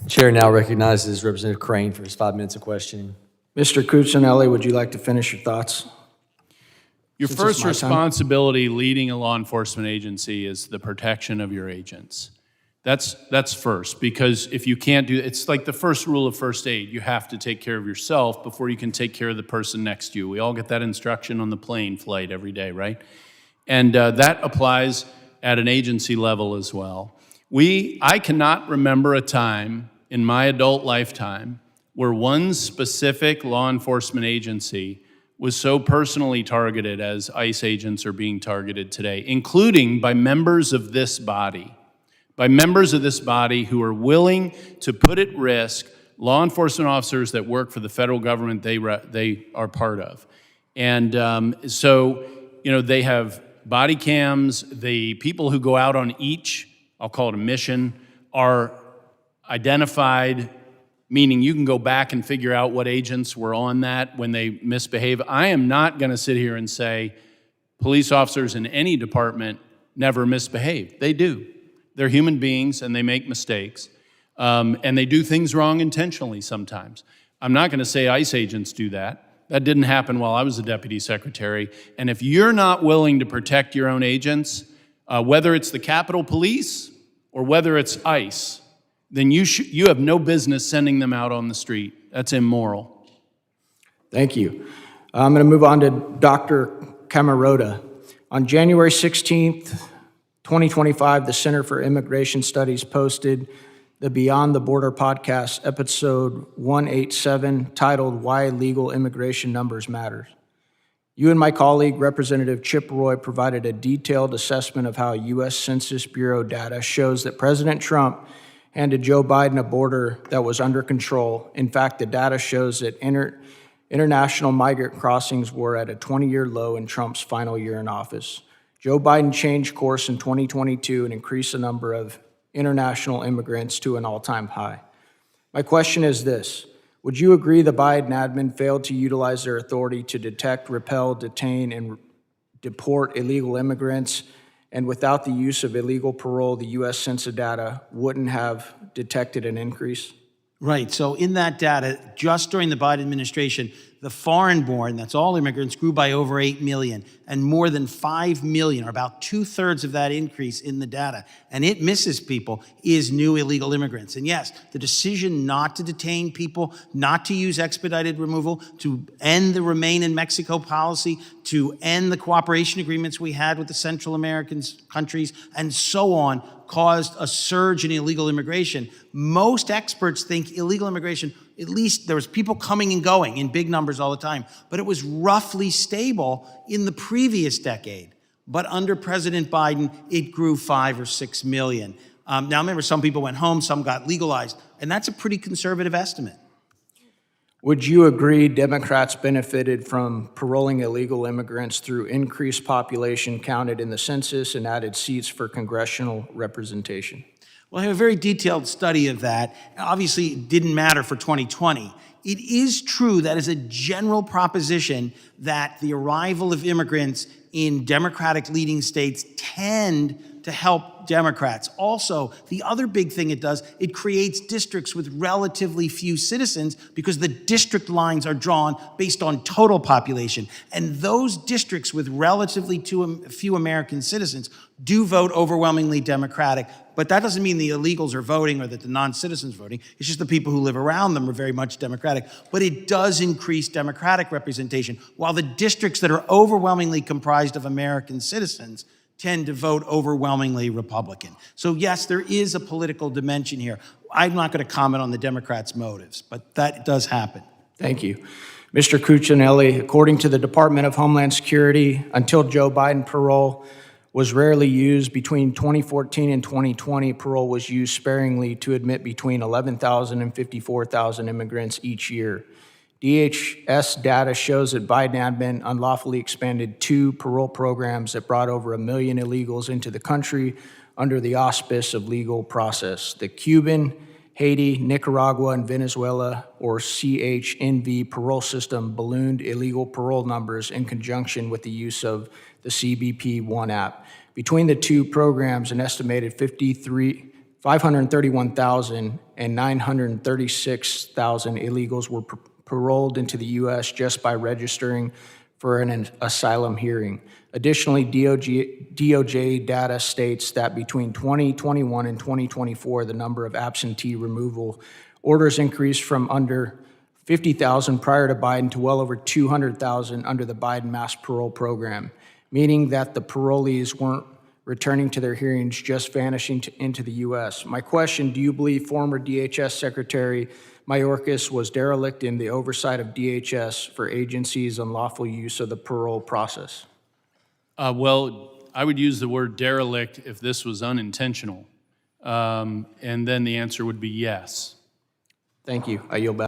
Chair now recognizes Representative Crane for his 5 minutes of questioning. Mr. Cuccinelli, would you like to finish your thoughts? Your Since first it's my time. responsibility leading a law enforcement agency is the protection of your agents. That's first, because if you can't do, it's like the first rule of first aid. You have to take care of yourself before you can take care of the person next to you. We all get that instruction on the plane flight every day, right? And that applies at an agency level as well. I cannot remember a time in my adult lifetime where one specific law enforcement agency was so personally targeted as ICE agents are being targeted today, including by members of this body. By members of this body who are willing to put at risk law enforcement officers that work for the federal government they are part of. And so, they have body cams. The people who go out on each, I'll call it a mission, are identified, meaning you can go back and figure out what agents were on that when they misbehave. I am not going to sit here and say police officers in any department never misbehave. They do. They're human beings and they make mistakes. And they do things wrong intentionally sometimes. I'm not going to say ICE agents do that. That didn't happen while I was a deputy secretary. And if you're not willing to protect your own agents, whether it's the Capitol Police or whether it's ICE, then you have no business sending them out on the street. That's immoral. Thank you. I'm going to move on to Dr. Camarota. On January 16th, 2025, the Center for Immigration Studies posted the Beyond the Border podcast, episode 187, titled Why Legal Immigration Numbers Matter. You and my colleague, Representative Chip Roy, provided a detailed assessment of how U.S. Census Bureau data shows that President Trump handed Joe Biden a border that was under control. In fact, the data shows that international migrant crossings were at a 20-year low in Trump's final year in office. Joe Biden changed course in 2022 and increased the number of international immigrants to an all-time high. My question is this: would you agree the Biden admin failed to utilize their authority to detect, repel, detain, and deport illegal immigrants, and without the use of illegal parole, the U.S. Census data wouldn't have detected an increase? Right, so in that data, just during the Biden administration, the foreign-born, that's all immigrants, grew by over 8 million, and more than 5 million, or about 2/3 of that increase in the data, and it misses people, is new illegal immigrants. And yes, the decision not to detain people, not to use expedited removal, to end the Remain in Mexico policy, to end the cooperation agreements we had with the Central American countries, and so on, caused a surge in illegal immigration. Most experts think illegal immigration, at least there was people coming and going in big numbers all the time, but it was roughly stable in the previous decade. But under President Biden, it grew 5 or 6 million. Now remember, some people went home, some got legalized, and that's a pretty conservative estimate. Would you agree Democrats benefited from paroling illegal immigrants through increased population counted in the census and added seats for congressional representation? Well, I have a very detailed study of that. Obviously, it didn't matter for 2020. It is true that as a general proposition that the arrival of immigrants in Democratic leading states tend to help Democrats. Also, the other big thing it does, it creates districts with relatively few citizens because the district lines are drawn based on total population. And those districts with relatively few American citizens do vote overwhelmingly Democratic, but that doesn't mean the illegals are voting or that the non-citizens are voting. It's just the people who live around them are very much Democratic. But it does increase Democratic representation, while the districts that are overwhelmingly comprised of American citizens tend to vote overwhelmingly Republican. So yes, there is a political dimension here. I'm not going to comment on the Democrats' motives, but that does happen. Thank you. Mr. Cuccinelli, according to the Department of Homeland Security, until Joe Biden, parole was rarely used. Between 2014 and 2020, parole was used sparingly to admit between 11,000 and 54,000 immigrants each year. DHS data shows that Biden admin unlawfully expanded 2 parole programs that brought over 1 million illegals into the country under the auspice of legal process. The Cuban, Haiti, Nicaragua, and Venezuela, or CHNV parole system ballooned illegal parole numbers in conjunction with the use of the CBP One app. Between the 2 programs, an estimated 531,000 and 936,000 illegals were paroled into the U.S. just by registering for an asylum hearing. Additionally, DOJ data states that between 2021 and 2024, the number of absentee removal orders increased from under 50,000 prior to Biden to well over 200,000 under the Biden mass parole program, meaning that the parolees weren't returning to their hearings, just vanishing into the U.S. My question, do you believe former DHS Secretary Mayorkas was derelict in the oversight of DHS for agencies' unlawful use of the parole process? Well, I would use the word derelict if this was unintentional. And then the answer would be yes. Thank you. I yield back.